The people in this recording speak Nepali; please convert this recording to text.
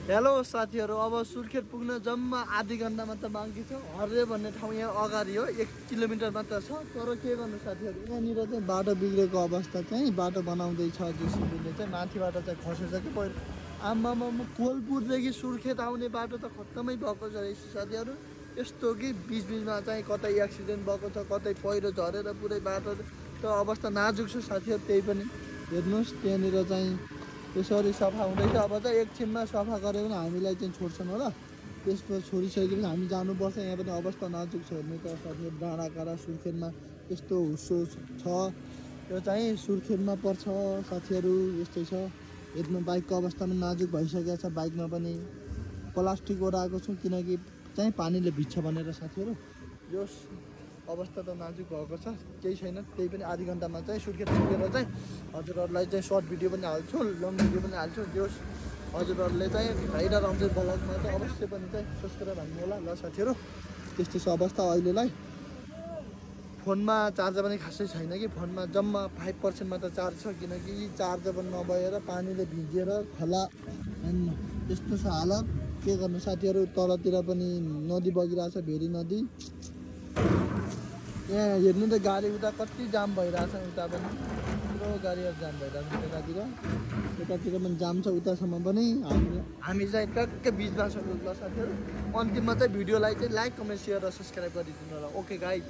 हेलो साथीहरू, अब सुर्खेत पुग्न जम्मा आधी घन्टा मात्र बाँकी छ। हर्रे भन्ने ठाउँ यहाँ अगाडि हो, 1 किलोमिटर मात्र छ। तर के गर्नु साथीहरू, यहाँनिर चाहिँ बाटो बिग्रेको अवस्था चाहिँ बाटो बनाउँदैछ जेसिबीले चाहिँ, माथिबाट चाहिँ खसेछ कि पहिरो। आम्मामा कोलपुरदेखि सुर्खेत आउने बाटो त खत्तमै भएको छ रहेछ साथीहरू। यस्तो कि बिचबिचमा चाहिँ कतै एक्सिडेन्ट भएको छ, कतै पहिरो झरेर पुरै बाटो त अवस्था नाजुक छ साथीहरू। त्यही पनि हेर्नुहोस्, त्यहाँनिर चाहिँ यसरी सफा हुँदैछ। अब चाहिँ एकछिनमा सफा गऱ्यो भने हामीलाई चाहिँ छोड्छन् होला। त्यसपछि छोडिसकेपछि हामी जानुपर्छ। यहाँ पनि अवस्था नाजुक छ। हेर्नु त साथीहरू, डाँडाकाँडा सुर्खेतमा यस्तो हुस्सो छ। यो चाहिँ सुर्खेतमा पर्छ साथीहरू, यस्तै छ। हेर्नु, बाइकको अवस्था पनि नाजुक भइसकेको छ। बाइकमा पनि प्लास्टिक ओराएको छु किनकि चाहिँ पानीले भिज्छ भनेर साथीहरू। यो अवस्था त नाजुक भएको छ, केही छैन। त्यही पनि आधी घन्टामा चाहिँ सुर्खेत पुगेर चाहिँ हजुरहरूलाई चाहिँ सर्ट भिडियो पनि हाल्छु, लङ भिडियो पनि हाल्छु। त्यो हजुरहरूले चाहिँ भाइरल आउँछ ब्लगमा चाहिँ अवश्य पनि चाहिँ सब्सक्राइब हान्नु होला ल साथीहरू। त्यस्तो छ अवस्था अहिलेलाई। फोनमा चार्जर पनि खासै छैन कि, फोनमा जम्मा 5% मात्र चार्ज छ किनकि चार्जर पनि नभएर पानीले भिजेर खोला त्यस्तो छ हालत। के गर्नु साथीहरू, तलतिर पनि नदी बगिरहेछ, भेरी नदी। यहाँ हेर्नु त गाडी उता कति जाम भइरहेछ, उता पनि पुरो गाडीहरू जाम भइरहेछ त्यतातिर। यतातिर पनि जाम छ, उतासम्म पनि। हामी चाहिँ टक्कै बिचमा छौँ ल साथीहरू। अन्तिममा चाहिँ भिडियोलाई चाहिँ लाइक, कमेन्ट, सेयर र सब्सक्राइब गरिदिनु होला। Okay guys.